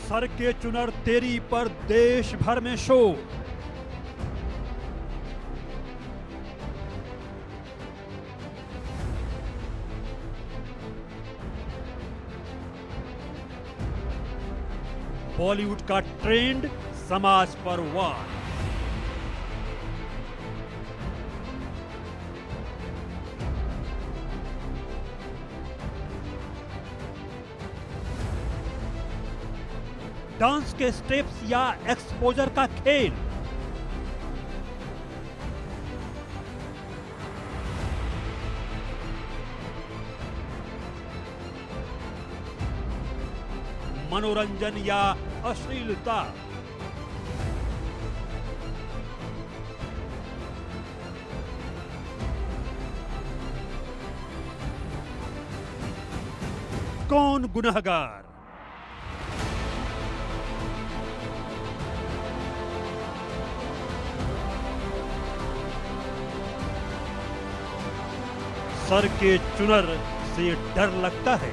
Sir के चुनर तेरी पर देश भर में शोर। बॉलीवुड का ट्रेंड, समाज पर वार। डांस के स्टेप्स या एक्सपोजर का खेल। मनोरंजन या अश्लीलता। कौन गुनहगार? सर के चुनर से डर लगता है।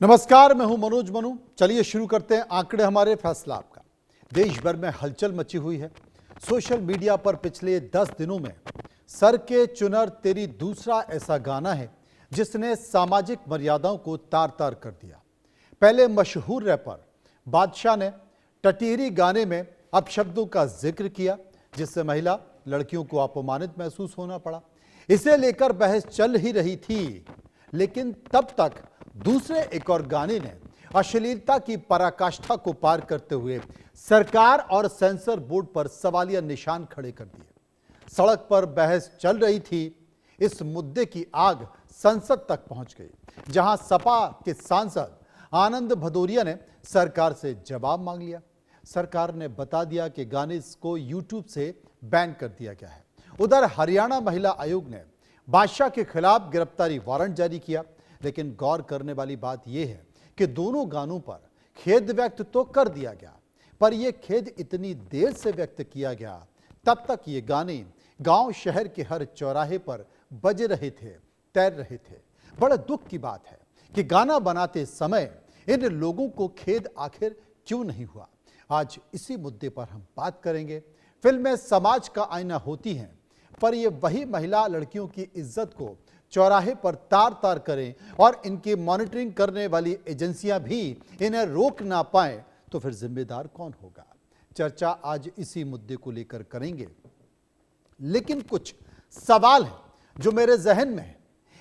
नमस्कार, मैं हूं मनोज मनु। चलिए शुरू करते हैं आंकड़े हमारे फैसला आपका। देश भर में हलचल मची हुई है। सोशल मीडिया पर पिछले 10 दिनों में सर के चुनर तेरी दूसरा ऐसा गाना है जिसने सामाजिक मर्यादाओं को तार तार कर दिया। पहले मशहूर रैपर बादशाह ने टटीरी गाने में अपशब्दों का जिक्र किया जिससे महिला लड़कियों को अपमानित महसूस होना पड़ा। इसे लेकर बहस चल ही रही थी, लेकिन तब तक दूसरे एक और गाने ने अश्लीलता की पराकाष्ठा को पार करते हुए सरकार और सेंसर बोर्ड पर सवालिया निशान खड़े कर दिए। सड़क पर बहस चल रही थी। इस मुद्दे की आग संसद तक पहुंच गई, जहां सपा के सांसद आनंद भदौरिया ने सरकार से जवाब मांग लिया। सरकार ने बता दिया कि गाने को यूट्यूब से बैन कर दिया गया है। उधर हरियाणा महिला आयोग ने बादशाह के खिलाफ गिरफ्तारी वारंट जारी किया, लेकिन गौर करने वाली बात यह है कि दोनों गानों पर खेद व्यक्त तो कर दिया गया, पर यह खेद इतनी देर से व्यक्त किया गया, तब तक ये गाने गांव शहर के हर चौराहे पर बज रहे थे, तैर रहे थे। बड़े दुख की बात है कि गाना बनाते समय इन लोगों को खेद आखिर क्यों नहीं हुआ। आज इसी मुद्दे पर हम बात करेंगे। फिल्में समाज का आईना होती हैं, पर ये वही महिला लड़कियों की इज्जत को चौराहे पर तार तार करें और इनकी मॉनिटरिंग करने वाली एजेंसियां भी इन्हें रोक ना पाएं, तो फिर जिम्मेदार कौन होगा। चर्चा आज इसी मुद्दे को लेकर करेंगे, लेकिन कुछ सवाल हैं जो मेरे जहन में है।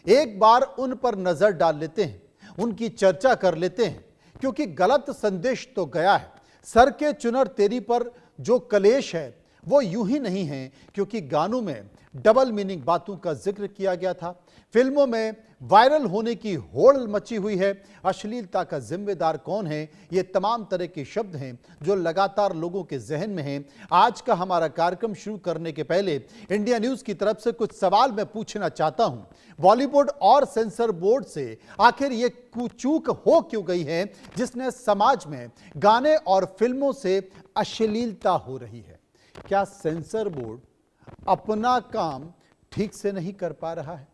एक बार उन पर नजर डाल लेते हैं, उनकी चर्चा कर लेते हैं, क्योंकि गलत संदेश तो गया है। सर के चुनर तेरी पर जो कलेश है वो यूं ही नहीं है, क्योंकि गानों में डबल मीनिंग बातों का जिक्र किया गया था। फिल्मों में वायरल होने की होड़ मची हुई है। अश्लीलता का जिम्मेदार कौन है, ये तमाम तरह के शब्द हैं जो लगातार लोगों के जहन में हैं। आज का हमारा कार्यक्रम शुरू करने के पहले इंडिया न्यूज की तरफ से कुछ सवाल मैं पूछना चाहता हूं। बॉलीवुड और सेंसर बोर्ड से आखिर ये चूक हो क्यों गई है जिसने समाज में गाने और फिल्मों से अश्लीलता हो रही है? क्या सेंसर बोर्ड अपना काम ठीक से नहीं कर पा रहा है?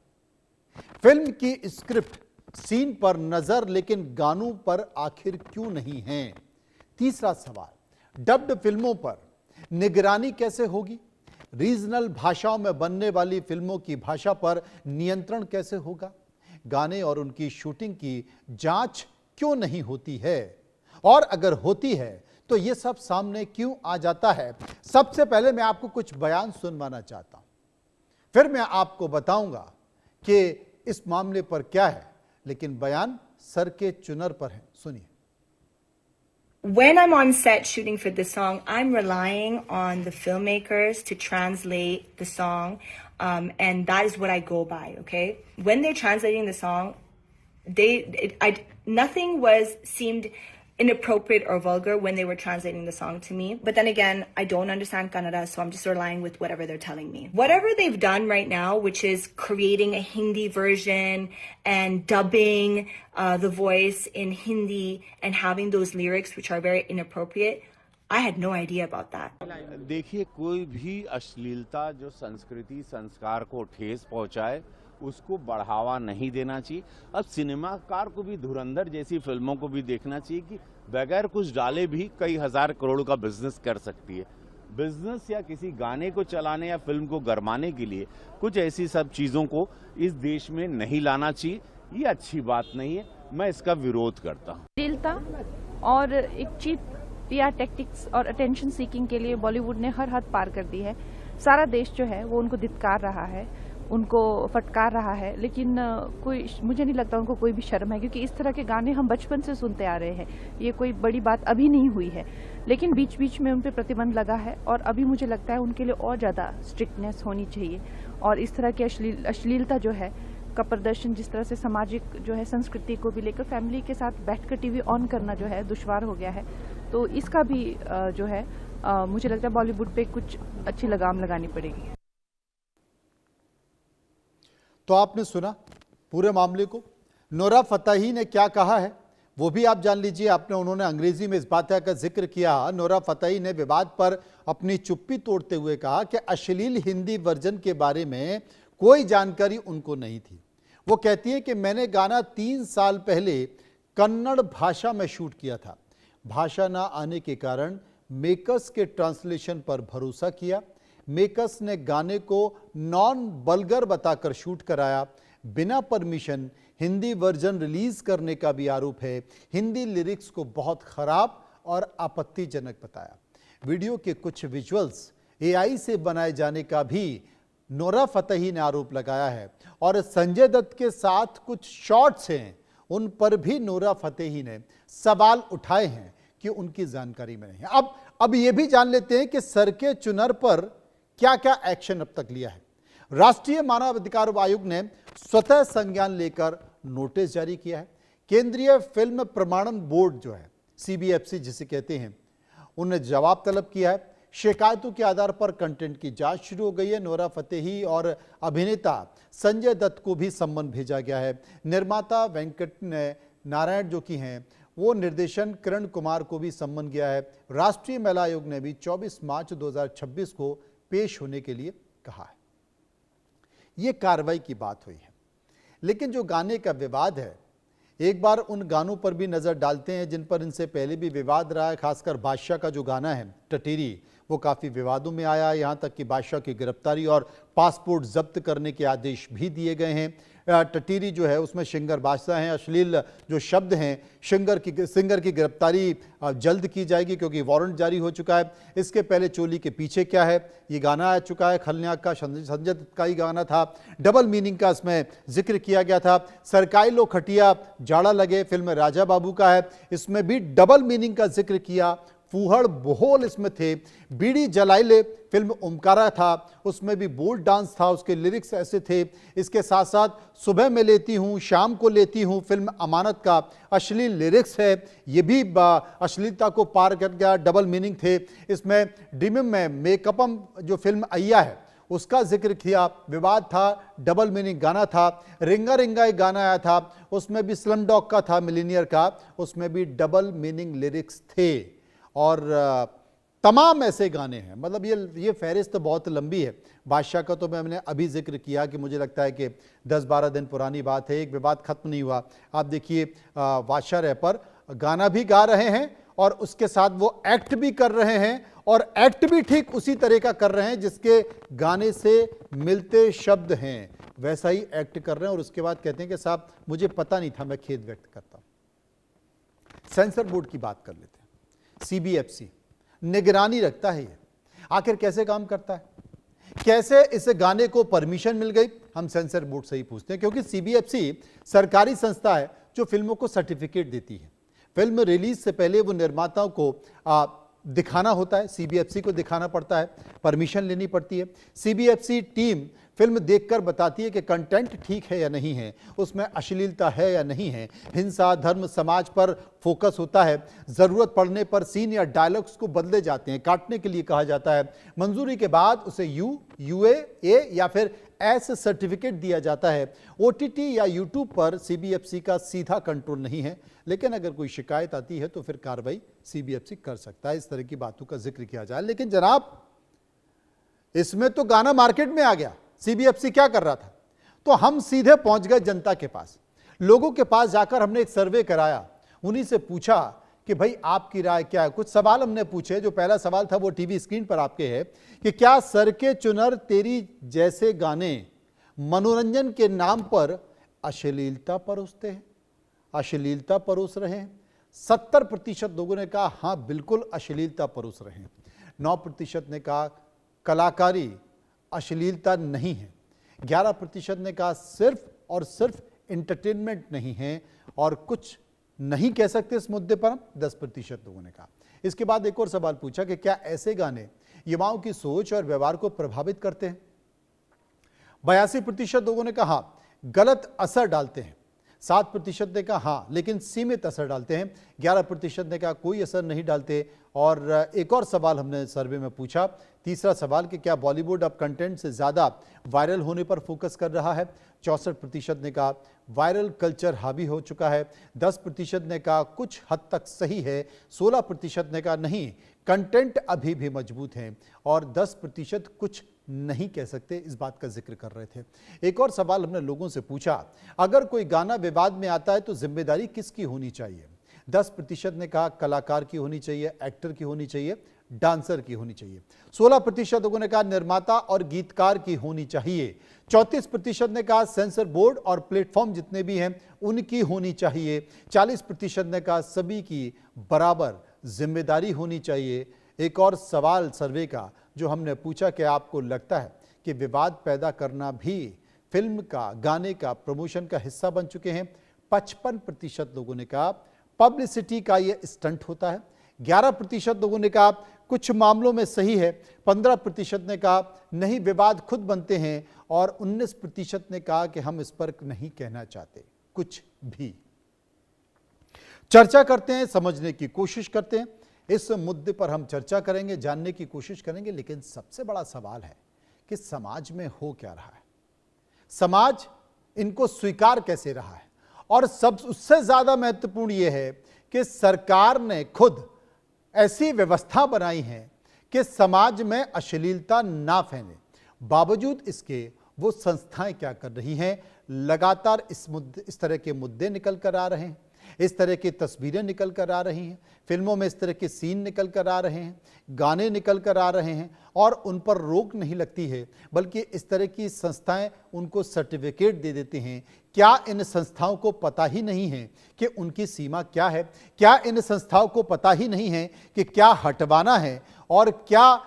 फिल्म की स्क्रिप्ट, सीन पर नजर, लेकिन गानों पर आखिर क्यों नहीं है? तीसरा सवाल, डब्ड फिल्मों पर निगरानी कैसे होगी? रीजनल भाषाओं में बनने वाली फिल्मों की भाषा पर नियंत्रण कैसे होगा? गाने और उनकी शूटिंग की जांच क्यों नहीं होती है? और अगर होती है तो यह सब सामने क्यों आ जाता है? सबसे पहले मैं आपको कुछ बयान सुनवाना चाहता हूं, फिर मैं आपको बताऊंगा कि इस मामले पर क्या है, लेकिन बयान सर के चुनर पर है। सुनिए। When I'm on set shooting for this song, I'm relying on the filmmakers to translate the song, and that is what I go by. Okay, when they're translating the song, nothing seemed inappropriate or vulgar when they were translating the song to me. But then again, I don't understand Kannada, so I'm just relying with whatever they're telling me. Whatever they've done right now, which is creating a Hindi version and dubbing the voice in Hindi and having those lyrics which are very inappropriate, I had no idea about that. देखिए, कोई भी अश्लीलता जो संस्कृति संस्कार को ठेस पहुंचाए उसको बढ़ावा नहीं देना चाहिए। अब सिनेमाकार को भी धुरंधर जैसी फिल्मों को भी देखना चाहिए कि बगैर कुछ डाले भी कई हजार करोड़ का बिजनेस कर सकती है। बिजनेस या किसी गाने को चलाने या फिल्म को गरमाने के लिए कुछ ऐसी सब चीजों को इस देश में नहीं लाना चाहिए। ये अच्छी बात नहीं है, मैं इसका विरोध करता हूँ। अश्लीलता और एक चीप पीआर टैक्टिक्स और अटेंशन सीकिंग के लिए बॉलीवुड ने हर हद पार कर दी है। सारा देश जो है वो उनको धिक्कार रहा है, उनको फटकार रहा है, लेकिन कोई, मुझे नहीं लगता उनको कोई भी शर्म है, क्योंकि इस तरह के गाने हम बचपन से सुनते आ रहे हैं। ये कोई बड़ी बात अभी नहीं हुई है, लेकिन बीच बीच में उन पर प्रतिबंध लगा है और अभी मुझे लगता है उनके लिए और ज़्यादा स्ट्रिक्टनेस होनी चाहिए। और इस तरह की अश्लीलता जो है का प्रदर्शन, जिस तरह से सामाजिक जो है संस्कृति को भी लेकर फैमिली के साथ बैठकर टीवी ऑन करना जो है दुश्वार हो गया है, तो इसका भी जो है मुझे लगता है बॉलीवुड पे कुछ अच्छी लगाम लगानी पड़ेगी। तो आपने सुना पूरे मामले को। नोरा फतेही ने क्या कहा है वो भी आप जान लीजिए। उन्होंने अंग्रेजी में इस बात का जिक्र किया। नोरा फतेही ने विवाद पर अपनी चुप्पी तोड़ते हुए कहा कि अश्लील हिंदी वर्जन के बारे में कोई जानकारी उनको नहीं थी। वो कहती है कि मैंने गाना 3 साल पहले कन्नड़ भाषा में शूट किया था। भाषा ना आने के कारण मेकर्स के ट्रांसलेशन पर भरोसा किया। मेकर्स ने गाने को नॉन वल्गर बताकर शूट कराया। बिना परमिशन हिंदी वर्जन रिलीज करने का भी आरोप है। हिंदी लिरिक्स को बहुत खराब और आपत्तिजनक बताया। वीडियो के कुछ विजुअल्स एआई से बनाए जाने का भी नोरा फतेही ने आरोप लगाया है। और संजय दत्त के साथ कुछ शॉट्स हैं, उन पर भी नोरा फतेही ने सवाल उठाए हैं कि उनकी जानकारी में नहीं है। अब ये भी जान लेते हैं कि सर के चुनर पर क्या क्या एक्शन अब तक लिया है। राष्ट्रीय मानव अधिकार आयोग ने स्वतः संज्ञान लेकर नोटिस जारी किया है। केंद्रीय फिल्म प्रमाणन बोर्ड जो है, सीबीएफसी जिसे कहते हैं, उन्हें जवाब तलब किया है। शिकायतों के आधार पर कंटेंट की जांच शुरू हो गई है। नोरा फतेही और अभिनेता संजय दत्त को भी सम्मन भेजा गया है। निर्माता वेंकट नारायण जो कि हैं, वो निर्देशन किरण कुमार को भी सम्मन गया है। राष्ट्रीय महिला आयोग ने भी 24 मार्च 2026 को पेश होने के लिए कहा है। ये कार्रवाई की बात हुई है। लेकिन जो गाने का विवाद है, एक बार उन गानों पर भी नजर डालते हैं जिन पर इनसे पहले भी विवाद रहा है। खासकर बादशाह का जो गाना है टटीरी, वो काफी विवादों में आया। यहां तक कि बादशाह की गिरफ्तारी और पासपोर्ट जब्त करने के आदेश भी दिए गए हैं। टटीरी जो है उसमें सिंगर बादशाह हैं। अश्लील जो शब्द हैं, सिंगर की गिरफ्तारी जल्द की जाएगी क्योंकि वारंट जारी हो चुका है। इसके पहले चोली के पीछे क्या है, ये गाना आ चुका है। खलनायक का संजय दत्त का ही गाना था। डबल मीनिंग का इसमें जिक्र किया गया था। सरकाई लो खटिया जाड़ा लगे फिल्म राजा बाबू का है, इसमें भी डबल मीनिंग का जिक्र किया। फूहड़ बोहोल इसमें थे। बीड़ी जलाइले फिल्म ओमकारा था, उसमें भी बोल्ड डांस था, उसके लिरिक्स ऐसे थे। इसके साथ साथ सुबह में लेती हूँ शाम को लेती हूँ फिल्म अमानत का अश्लील लिरिक्स है, ये भी अश्लीलता को पार कर गया। डबल मीनिंग थे इसमें। ड्रीम में मेकअपम जो फिल्म अय्या है उसका जिक्र किया, विवाद था, डबल मीनिंग गाना था। रिंगा रिंगा एक गाना आया था, उसमें भी स्लम डॉग का था, मिलीनियर का, उसमें भी डबल मीनिंग लिरिक्स थे। और तमाम ऐसे गाने हैं। मतलब ये फहरिस्त बहुत लंबी है। बादशाह का तो मैंने अभी जिक्र किया कि मुझे लगता है कि 10-12 दिन पुरानी बात है, एक विवाद खत्म नहीं हुआ। आप देखिए बादशाह रैपर गाना भी गा रहे हैं और उसके साथ वो एक्ट भी कर रहे हैं, और एक्ट भी ठीक उसी तरह का कर रहे हैं जिसके गाने से मिलते शब्द हैं, वैसा ही एक्ट कर रहे हैं। और उसके बाद कहते हैं कि साहब मुझे पता नहीं था, मैं खेद व्यक्त करता हूं। सेंसर बोर्ड की बात कर लेते हैं। सीबीएफसी निगरानी रखता है, ये आखिर कैसे काम करता है, कैसे इस गाने को परमिशन मिल गई, हम सेंसर बोर्ड से ही पूछते हैं। क्योंकि सीबीएफसी सरकारी संस्था है जो फिल्मों को सर्टिफिकेट देती है। फिल्म रिलीज से पहले वो निर्माताओं को दिखाना होता है, सीबीएफसी को दिखाना पड़ता है, परमिशन लेनी पड़ती है। सीबीएफसी टीम फिल्म देखकर बताती है कि कंटेंट ठीक है या नहीं है, उसमें अश्लीलता है या नहीं है, हिंसा धर्म समाज पर फोकस होता है। ज़रूरत पड़ने पर सीन या डायलॉग्स को बदले जाते हैं, काटने के लिए कहा जाता है। मंजूरी के बाद उसे यूए ए या फिर एस सर्टिफिकेट दिया जाता है। ओटीटी या यूट्यूब पर सीबीएफसी का सीधा कंट्रोल नहीं है, लेकिन अगर कोई शिकायत आती है तो फिर कार्रवाई सीबीएफसी कर सकता है, इस तरह की बातों का जिक्र किया जाए। लेकिन जनाब, इसमें तो गाना मार्केट में आ गया, सीबीएफसी क्या कर रहा था? तो हम सीधे पहुंच गए जनता के पास, लोगों के पास जाकर हमने एक सर्वे कराया, उन्हीं से पूछा कि भाई आपकी राय क्या है। कुछ सवाल हमने पूछे। जो पहला सवाल था वो टीवी स्क्रीन पर आपके है कि क्या सर के चुनर तेरी जैसे गाने मनोरंजन के नाम पर अश्लीलता परोसते हैं, अश्लीलता परोस रहे हैं? 70% लोगों ने कहा हां बिल्कुल अश्लीलता परोस रहे हैं। 9% ने कहा कलाकारी अश्लीलता नहीं है। 11% ने कहा सिर्फ और सिर्फ एंटरटेनमेंट नहीं है, और कुछ नहीं कह सकते इस मुद्दे पर हम 10% लोगों ने कहा। इसके बाद एक और सवाल पूछा कि क्या ऐसे गाने युवाओं की सोच और व्यवहार को प्रभावित करते हैं? 82% लोगों ने कहा गलत असर डालते हैं। 7% ने कहा हाँ लेकिन सीमित असर डालते हैं। 11% ने कहा कोई असर नहीं डालते। और एक और सवाल हमने सर्वे में पूछा, तीसरा सवाल कि क्या बॉलीवुड अब कंटेंट से ज़्यादा वायरल होने पर फोकस कर रहा है? 64% ने कहा वायरल कल्चर हावी हो चुका है। 10% ने कहा कुछ हद तक सही है। 16% ने कहा नहीं, कंटेंट अभी भी मजबूत है। और 10% कुछ नहीं कह सकते, इस बात का जिक्र कर रहे थे। एक और सवाल हमने लोगों से पूछा, अगर कोई गाना विवाद में आता है तो जिम्मेदारी किसकी होनी चाहिए? 10% ने कहा कलाकार की होनी चाहिए, एक्टर की होनी चाहिए, डांसर की होनी चाहिए। 16% लोगों ने कहा निर्माता और गीतकार की होनी चाहिए। 34% ने कहा सेंसर बोर्ड और प्लेटफॉर्म जितने भी हैं उनकी होनी चाहिए। 40% ने कहा सभी की बराबर जिम्मेदारी होनी चाहिए। एक और सवाल सर्वे का जो हमने पूछा कि आपको लगता है कि विवाद पैदा करना भी फिल्म का, गाने का, प्रमोशन का हिस्सा बन चुके हैं? 55% लोगों ने कहा पब्लिसिटी का ये स्टंट होता है। 11% लोगों ने कहा कुछ मामलों में सही है। 15% ने कहा नहीं, विवाद खुद बनते हैं। और 19% ने कहा कि हम इस पर नहीं कहना चाहते कुछ भी। चर्चा करते हैं, समझने की कोशिश करते हैं। इस मुद्दे पर हम चर्चा करेंगे, जानने की कोशिश करेंगे। लेकिन सबसे बड़ा सवाल है कि समाज में हो क्या रहा है, समाज इनको स्वीकार कैसे रहा है, और सब उससे ज्यादा महत्वपूर्ण यह है कि सरकार ने खुद ऐसी व्यवस्था बनाई है कि समाज में अश्लीलता ना फैले। बावजूद इसके वो संस्थाएं क्या कर रही हैं? लगातार इस तरह के मुद्दे निकल कर आ रहे हैं, इस तरह की तस्वीरें निकल कर आ रही हैं, फिल्मों में इस तरह के सीन निकल कर आ रहे हैं, गाने निकल कर आ रहे हैं, और उन पर रोक नहीं लगती है, बल्कि इस तरह की संस्थाएं उनको सर्टिफिकेट दे देते हैं। क्या इन संस्थाओं को पता ही नहीं है कि उनकी सीमा क्या है? क्या इन संस्थाओं को पता ही नहीं है कि क्या हटवाना है और क्या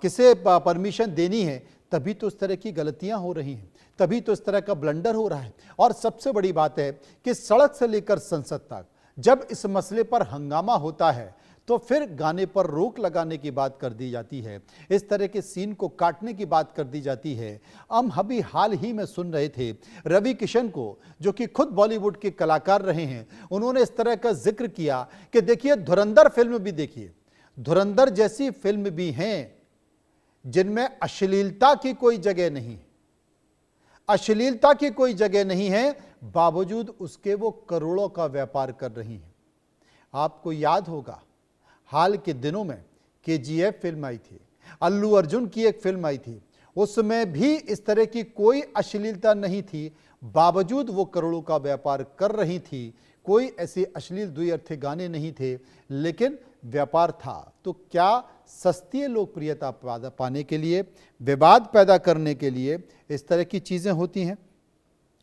किसे परमिशन देनी है? तभी तो इस तरह की गलतियां हो रही हैं, तभी तो इस तरह का ब्लंडर हो रहा है। और सबसे बड़ी बात है कि सड़क से लेकर संसद तक जब इस मसले पर हंगामा होता है तो फिर गाने पर रोक लगाने की बात कर दी जाती है, इस तरह के सीन को काटने की बात कर दी जाती है। हम अभी हाल ही में सुन रहे थे रवि किशन को, जो कि खुद बॉलीवुड के कलाकार रहे हैं, उन्होंने इस तरह का जिक्र किया कि देखिए धुरंधर फिल्म भी देखिए, धुरंधर जैसी फिल्म भी हैं जिनमें अश्लीलता की कोई जगह नहीं, अश्लीलता की कोई जगह नहीं है, बावजूद उसके वो करोड़ों का व्यापार कर रही हैं। आपको याद होगा हाल के दिनों में केजीएफ फिल्म आई थी, अल्लू अर्जुन की एक फिल्म आई थी, उसमें भी इस तरह की कोई अश्लीलता नहीं थी, बावजूद वो करोड़ों का व्यापार कर रही थी। कोई ऐसे अश्लील द्विअर्थी गाने नहीं थे, लेकिन व्यापार था। तो क्या सस्ती लोकप्रियता पाने के लिए, विवाद पैदा करने के लिए इस तरह की चीज़ें होती हैं?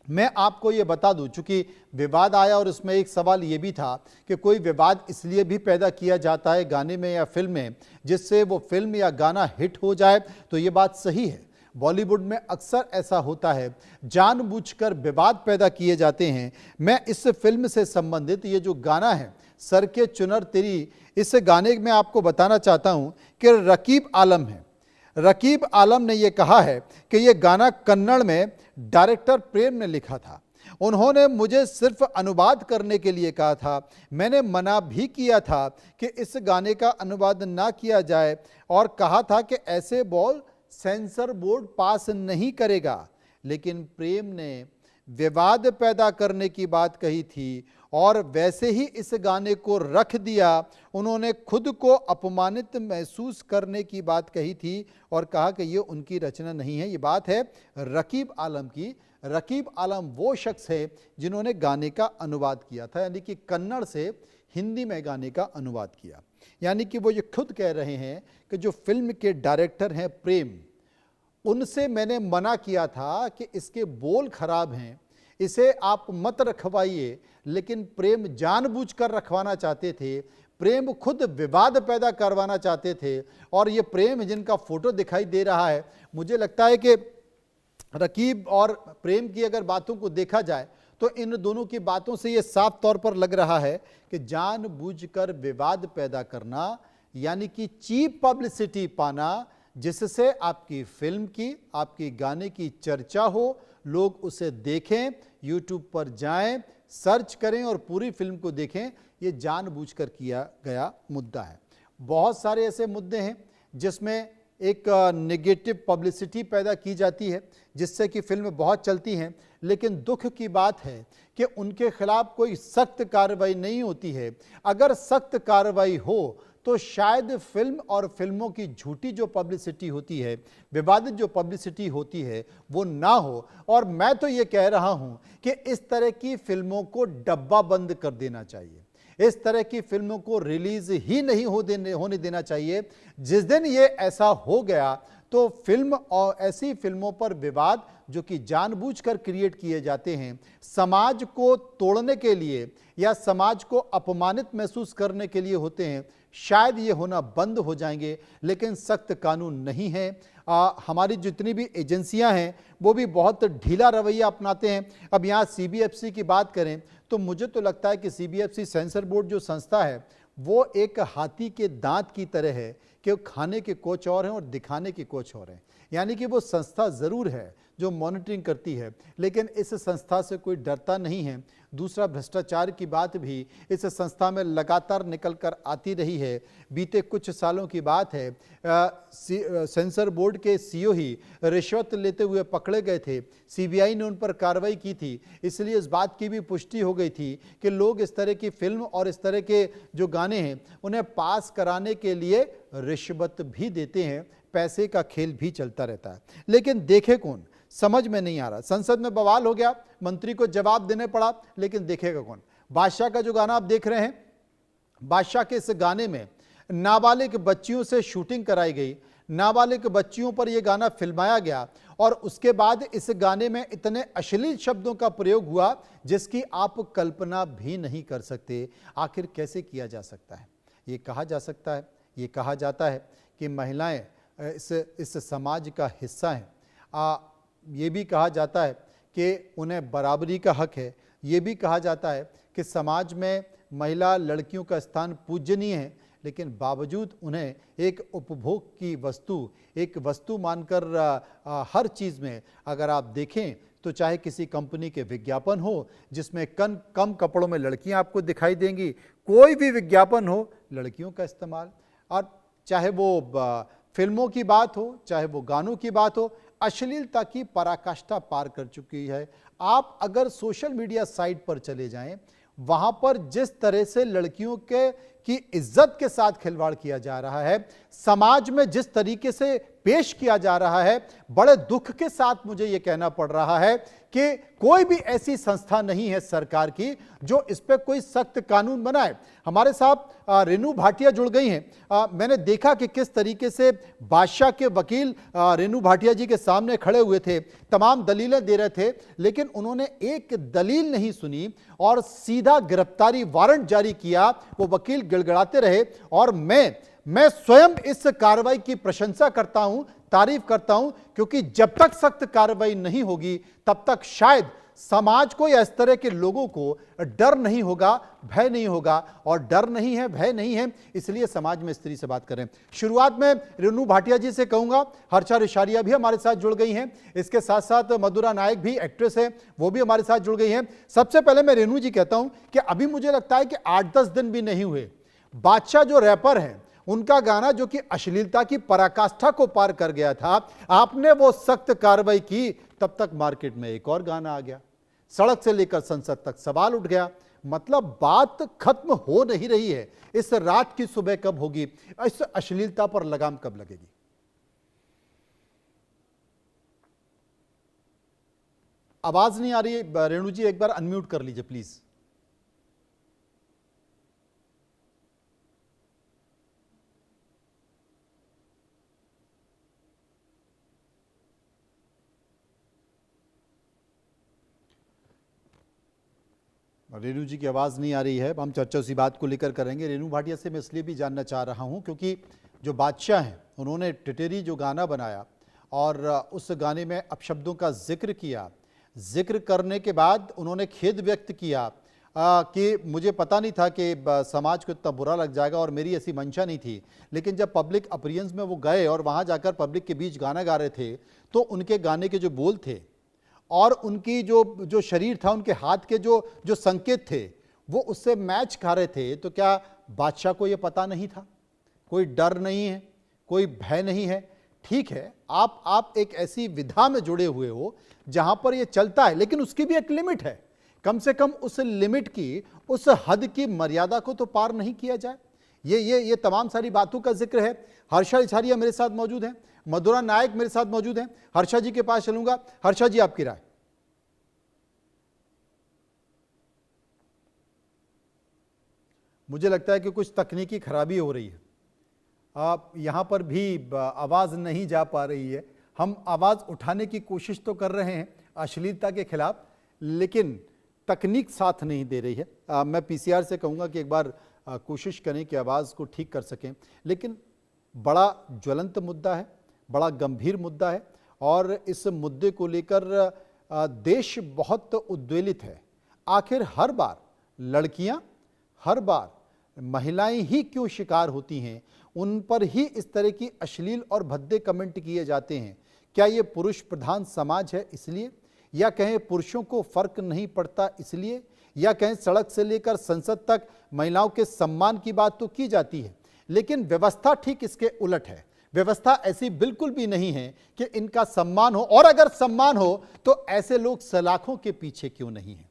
मैं आपको ये बता दूं, चूंकि विवाद आया और उसमें एक सवाल ये भी था कि कोई विवाद इसलिए भी पैदा किया जाता है गाने में या फिल्म में जिससे वो फिल्म या गाना हिट हो जाए, तो ये बात सही है। बॉलीवुड में अक्सर ऐसा होता है, जानबूझकर विवाद पैदा किए जाते हैं। मैं इस फिल्म से संबंधित ये जो गाना है सर के चुनर तेरी, इस गाने में आपको बताना चाहता हूं कि रकीब आलम है, रकीब आलम ने यह कहा है कि यह गाना कन्नड़ में डायरेक्टर प्रेम ने लिखा था। उन्होंने मुझे सिर्फ अनुवाद करने के लिए कहा था, मैंने मना भी किया था कि इस गाने का अनुवाद ना किया जाए और कहा था कि ऐसे बॉल सेंसर बोर्ड पास नहीं करेगा, लेकिन प्रेम ने विवाद पैदा करने की बात कही थी और वैसे ही इस गाने को रख दिया। उन्होंने खुद को अपमानित महसूस करने की बात कही थी और कहा कि ये उनकी रचना नहीं है। ये बात है रकीब आलम की। रकीब आलम वो शख्स है जिन्होंने गाने का अनुवाद किया था, यानी कि कन्नड़ से हिंदी में गाने का अनुवाद किया। यानी कि वो ये खुद कह रहे हैं कि जो फिल्म के डायरेक्टर हैं प्रेम, उनसे मैंने मना किया था कि इसके बोल खराब हैं, इसे आप मत रखवाइए, लेकिन प्रेम जानबूझकर रखवाना चाहते थे। प्रेम खुद विवाद पैदा करवाना चाहते थे। और ये प्रेम जिनका फोटो दिखाई दे रहा है, मुझे लगता है कि रकीब और प्रेम की अगर बातों को देखा जाए तो इन दोनों की बातों से ये साफ तौर पर लग रहा है कि जानबूझकर विवाद पैदा करना, यानी कि चीप पब्लिसिटी पाना, जिससे आपकी फिल्म की, आपकी गाने की चर्चा हो, लोग उसे देखें, यूट्यूब पर जाएं, सर्च करें और पूरी फिल्म को देखें, ये जानबूझकर किया गया मुद्दा है। बहुत सारे ऐसे मुद्दे हैं जिसमें एक नेगेटिव पब्लिसिटी पैदा की जाती है जिससे कि फिल्म बहुत चलती हैं, लेकिन दुख की बात है कि उनके खिलाफ कोई सख्त कार्रवाई नहीं होती है। अगर सख्त कार्रवाई हो तो शायद फिल्म और फिल्मों की झूठी जो पब्लिसिटी होती है, विवादित जो पब्लिसिटी होती है, वो ना हो। और मैं तो ये कह रहा हूँ कि इस तरह की फिल्मों को डब्बा बंद कर देना चाहिए। इस तरह की फिल्मों को रिलीज ही नहीं होने देना चाहिए। जिस दिन ये ऐसा हो गया तो फिल्म और ऐसी फिल्मों पर विवाद जो कि जानबूझकर क्रिएट किए जाते हैं, समाज को तोड़ने के लिए या समाज को अपमानित महसूस करने के लिए होते हैं, शायद ये होना बंद हो जाएंगे। लेकिन सख्त कानून नहीं है। हमारी जितनी भी एजेंसियां हैं वो भी बहुत ढीला रवैया अपनाते हैं। अब यहाँ सीबीएफसी की बात करें तो मुझे तो लगता है कि सीबीएफसी सेंसर बोर्ड जो संस्था है वो एक हाथी के दांत की तरह है कि खाने के कुछ और हैं और दिखाने के कुछ और हैं। यानी कि वो संस्था ज़रूर है जो मॉनिटरिंग करती है, लेकिन इस संस्था से कोई डरता नहीं है। दूसरा, भ्रष्टाचार की बात भी इस संस्था में लगातार निकल कर आती रही है। बीते कुछ सालों की बात है, सेंसर बोर्ड के सीईओ ही रिश्वत लेते हुए पकड़े गए थे। सीबीआई ने उन पर कार्रवाई की थी, इसलिए इस बात की भी पुष्टि हो गई थी कि लोग इस तरह की फिल्म और इस तरह के जो गाने हैं उन्हें पास कराने के लिए रिश्वत भी देते हैं। पैसे का खेल भी चलता रहता है, लेकिन देखे कौन, समझ में नहीं आ रहा। संसद में बवाल हो गया, मंत्री को जवाब देने पड़ा, लेकिन देखेगा कौन। बादशाह का जो गाना आप देख रहे हैं, बादशाह के इस गाने में नाबालिग बच्चियों से शूटिंग कराई गई, नाबालिग बच्चियों पर यह गाना फिल्माया गया और उसके बाद इस गाने में इतने अश्लील शब्दों का प्रयोग हुआ जिसकी आप कल्पना भी नहीं कर सकते। आखिर कैसे किया जा सकता है? ये कहा जा सकता है, ये कहा जाता है कि महिलाएं इस समाज का हिस्सा हैं। ये भी कहा जाता है कि उन्हें बराबरी का हक है। ये भी कहा जाता है कि समाज में महिला लड़कियों का स्थान पूजनीय है, लेकिन बावजूद उन्हें एक उपभोग की वस्तु, एक वस्तु मानकर हर चीज़ में अगर आप देखें तो चाहे किसी कंपनी के विज्ञापन हो जिसमें कम कपड़ों में लड़कियां आपको दिखाई देंगी, कोई भी विज्ञापन हो, लड़कियों का इस्तेमाल, और चाहे वो फिल्मों की बात हो, चाहे वो गानों की बात हो, अश्लीलता की पराकाष्ठा पार कर चुकी है। आप अगर सोशल मीडिया साइट पर चले जाएं, वहां पर जिस तरह से लड़कियों की इज्जत के साथ खिलवाड़ किया जा रहा है, समाज में जिस तरीके से पेश किया जा रहा है, बड़े दुख के साथ मुझे यह कहना पड़ रहा है कि कोई भी ऐसी संस्था नहीं है सरकार की जो इस पर कोई सख्त कानून बनाए। हमारे साथ रेनू भाटिया जुड़ गई हैं। मैंने देखा कि किस तरीके से बादशाह के वकील रेनू भाटिया जी के सामने खड़े हुए थे, तमाम दलीलें दे रहे थे, लेकिन उन्होंने एक दलील नहीं सुनी और सीधा गिरफ्तारी वारंट जारी किया। वो वकील गिड़गिड़ाते रहे और मैं स्वयं इस कार्रवाई की प्रशंसा करता हूं, तारीफ करता हूं, क्योंकि जब तक सख्त कार्रवाई नहीं होगी तब तक शायद समाज को या इस तरह के लोगों को डर नहीं होगा, भय नहीं होगा। और डर नहीं है, भय नहीं है, इसलिए समाज में स्त्री से बात करें। शुरुआत में रेनू भाटिया जी से कहूंगा, हर्षा रिशारिया भी हमारे साथ जुड़ गई हैं, इसके साथ साथ मधुरा नायक भी एक्ट्रेस है, वो भी हमारे साथ जुड़ गई हैं। सबसे पहले मैं रेनू जी कहता हूं कि अभी मुझे लगता है कि 8-10 दिन भी नहीं हुए, बादशाह जो रैपर हैं उनका गाना जो कि अश्लीलता की पराकाष्ठा को पार कर गया था, आपने वो सख्त कार्रवाई की, तब तक मार्केट में एक और गाना आ गया, सड़क से लेकर संसद तक सवाल उठ गया। मतलब बात खत्म हो नहीं रही है। इस रात की सुबह कब होगी, इस अश्लीलता पर लगाम कब लगेगी? आवाज नहीं आ रही है रेणु जी, एक बार अनम्यूट कर लीजिए प्लीज। रेणु जी की आवाज़ नहीं आ रही है। हम चर्चा उसी बात को लेकर करेंगे। रेणु भाटिया से मैं इसलिए भी जानना चाह रहा हूं क्योंकि जो बादशाह हैं उन्होंने टिटेरी जो गाना बनाया और उस गाने में अपशब्दों का जिक्र किया। जिक्र करने के बाद उन्होंने खेद व्यक्त किया कि मुझे पता नहीं था कि समाज को इतना बुरा लग जाएगा और मेरी ऐसी मंशा नहीं थी। लेकिन जब पब्लिक अपीयरेंस में वो गए और वहाँ जाकर पब्लिक के बीच गाना गा रहे थे तो उनके गाने के जो बोल थे और उनकी जो शरीर था, उनके हाथ के जो संकेत थे वो उससे मैच खा रहे थे। तो क्या बादशाह को ये पता नहीं था? कोई डर नहीं है, कोई भय नहीं है। ठीक है, आप एक ऐसी विधा में जुड़े हुए हो जहां पर ये चलता है, लेकिन उसकी भी एक लिमिट है। कम से कम उस लिमिट की, उस हद की मर्यादा को तो पार नहीं किया जाए। ये तमाम सारी बातों का जिक्र है। हर्षा इछारिया मेरे साथ मौजूद हैं, मधुरा नायक मेरे साथ मौजूद हैं। हर्षा जी के पास चलूंगा। हर्षा जी, आपकी राय? मुझे लगता है कि कुछ तकनीकी खराबी हो रही है। आप यहां पर भी आवाज नहीं जा पा रही है। हम आवाज उठाने की कोशिश तो कर रहे हैं अश्लीलता के खिलाफ, लेकिन तकनीक साथ नहीं दे रही है। मैं पीसीआर से कहूंगा कि एक बार कोशिश करें कि आवाज को ठीक कर सकें। लेकिन बड़ा ज्वलंत मुद्दा है, बड़ा गंभीर मुद्दा है और इस मुद्दे को लेकर देश बहुत उद्वेलित है। आखिर हर बार लड़कियां, हर बार महिलाएं ही क्यों शिकार होती हैं? उन पर ही इस तरह की अश्लील और भद्दे कमेंट किए जाते हैं। क्या ये पुरुष प्रधान समाज है इसलिए, या कहें पुरुषों को फर्क नहीं पड़ता इसलिए, या कहें सड़क से लेकर संसद तक महिलाओं के सम्मान की बात तो की जाती है, लेकिन व्यवस्था ठीक इसके उलट है। व्यवस्था ऐसी बिल्कुल भी नहीं है कि इनका सम्मान हो, और अगर सम्मान हो तो ऐसे लोग सलाखों के पीछे क्यों नहीं है?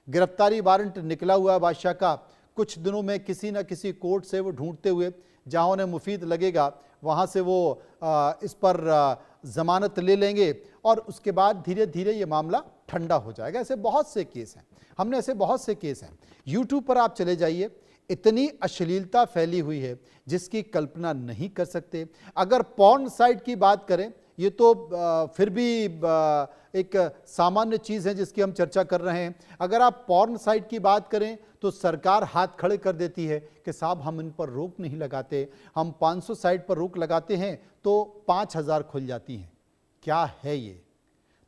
गिरफ्तारी वारंट निकला हुआ बादशाह का, कुछ दिनों में किसी न किसी कोर्ट से वो ढूंढते हुए जहां उन्हें मुफीद लगेगा वहां से वो इस पर जमानत ले लेंगे और उसके बाद धीरे धीरे ये मामला ठंडा हो जाएगा। ऐसे बहुत से केस हैं, हमने ऐसे बहुत से केस हैं। यूट्यूब पर आप चले जाइए, इतनी अश्लीलता फैली हुई है जिसकी कल्पना नहीं कर सकते। अगर पॉर्न साइट की बात करें, ये तो फिर भी एक सामान्य चीज़ है जिसकी हम चर्चा कर रहे हैं। अगर आप पॉर्न साइट की बात करें तो सरकार हाथ खड़े कर देती है कि साहब हम इन पर रोक नहीं लगाते, हम 500 साइट पर रोक लगाते हैं तो 5000 खुल जाती हैं। क्या है ये?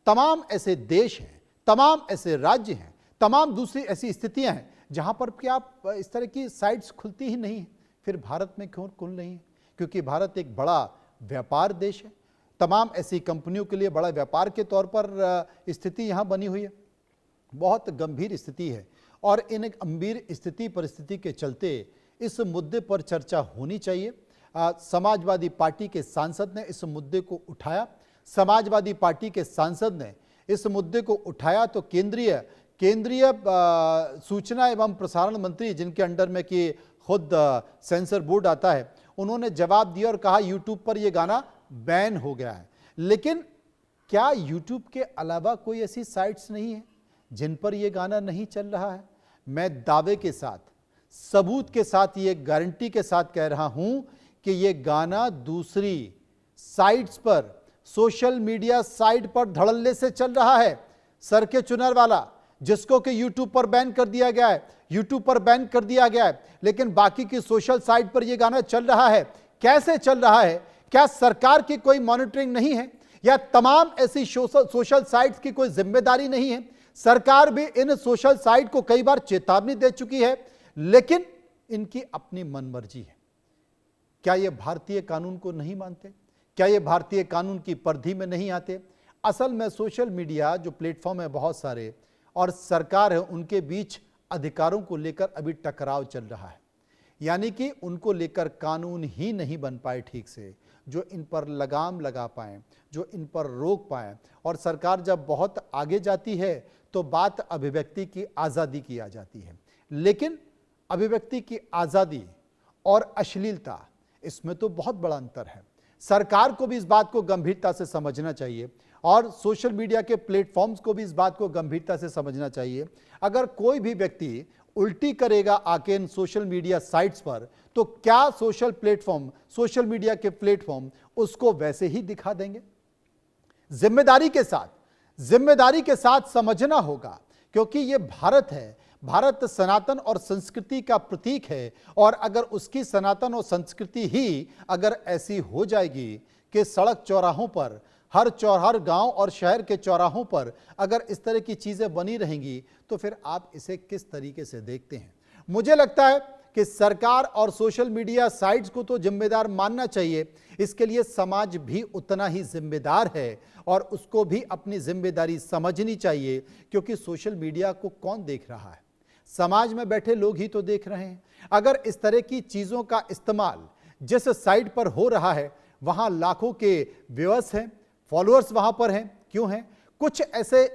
तमाम ऐसे देश हैं, तमाम ऐसे राज्य हैं, तमाम दूसरी ऐसी स्थितियां हैं जहां पर कि आप इस तरह की साइट्स खुलती ही नहीं है। फिर भारत में क्यों खुल रही है? क्योंकि भारत एक बड़ा व्यापार देश है। तमाम ऐसी कंपनियों के लिए बड़ा व्यापार के तौर पर स्थिति यहाँ बनी हुई है। बहुत गंभीर स्थिति है और इन एक गंभीर स्थिति परिस्थिति के चलते इस मुद्दे पर चर्चा होनी चाहिए। समाजवादी पार्टी के सांसद ने इस मुद्दे को उठाया। समाजवादी पार्टी के सांसद ने इस मुद्दे को उठाया तो केंद्रीय सूचना एवं प्रसारण मंत्री, जिनके अंडर में कि खुद सेंसर बोर्ड आता है, उन्होंने जवाब दिया और कहा यूट्यूब पर यह गाना बैन हो गया है। लेकिन क्या यूट्यूब के अलावा कोई ऐसी साइट्स नहीं है जिन पर यह गाना नहीं चल रहा है? मैं दावे के साथ, सबूत के साथ, ये गारंटी के साथ कह रहा हूं कि यह गाना दूसरी साइट्स पर, सोशल मीडिया साइट पर धड़ल्ले से चल रहा है। सर के चुनर वाला, जिसको कि यूट्यूब पर बैन कर दिया गया है, यूट्यूब पर बैन कर दिया गया है, लेकिन बाकी की सोशल साइट पर यह गाना चल रहा है। कैसे चल रहा है? क्या सरकार की कोई मॉनिटरिंग नहीं है, या तमाम ऐसी सोशल साइट्स की कोई जिम्मेदारी नहीं है? सरकार भी इन सोशल साइट को कई बार चेतावनी दे चुकी है, लेकिन इनकी अपनी मनमर्जी है। क्या ये भारतीय कानून को नहीं मानते? क्या ये भारतीय कानून की परिधि में नहीं आते? असल में सोशल मीडिया जो प्लेटफॉर्म है बहुत सारे, और सरकार है, उनके बीच अधिकारों को लेकर अभी टकराव चल रहा है। यानी कि उनको लेकर कानून ही नहीं बन पाए ठीक से, जो इन पर लगाम लगा पाएं, जो इन पर रोक पाएं। और सरकार जब बहुत आगे जाती है तो बात अभिव्यक्ति की आज़ादी की आ जाती है। लेकिन अभिव्यक्ति की आज़ादी और अश्लीलता, इसमें तो बहुत बड़ा अंतर है। सरकार को भी इस बात को गंभीरता से समझना चाहिए और सोशल मीडिया के प्लेटफॉर्म्स को भी इस बात को गंभीरता से समझना चाहिए। अगर कोई भी व्यक्ति उल्टी करेगा आके इन सोशल मीडिया साइट्स पर, तो क्या सोशल मीडिया के प्लेटफॉर्म उसको वैसे ही दिखा देंगे? जिम्मेदारी के साथ समझना होगा, क्योंकि ये भारत है। भारत सनातन और संस्कृति का प्रतीक है, और अगर उसकी सनातन और संस्कृति ही अगर ऐसी हो जाएगी कि सड़क चौराहों पर, हर गांव और शहर के चौराहों पर अगर इस तरह की चीजें बनी रहेंगी, तो फिर आप इसे किस तरीके से देखते हैं? मुझे लगता है कि सरकार और सोशल मीडिया साइट्स को तो जिम्मेदार मानना चाहिए, इसके लिए समाज भी उतना ही जिम्मेदार है और उसको भी अपनी जिम्मेदारी समझनी चाहिए, क्योंकि सोशल मीडिया को कौन देख रहा है? समाज में बैठे लोग ही तो देख रहे हैं। अगर इस तरह की चीजों का इस्तेमाल जिस साइट पर हो रहा है, वहां लाखों के व्यूअर्स हैं, फॉलोअर्स वहां पर हैं, क्यों हैं? कुछ ऐसे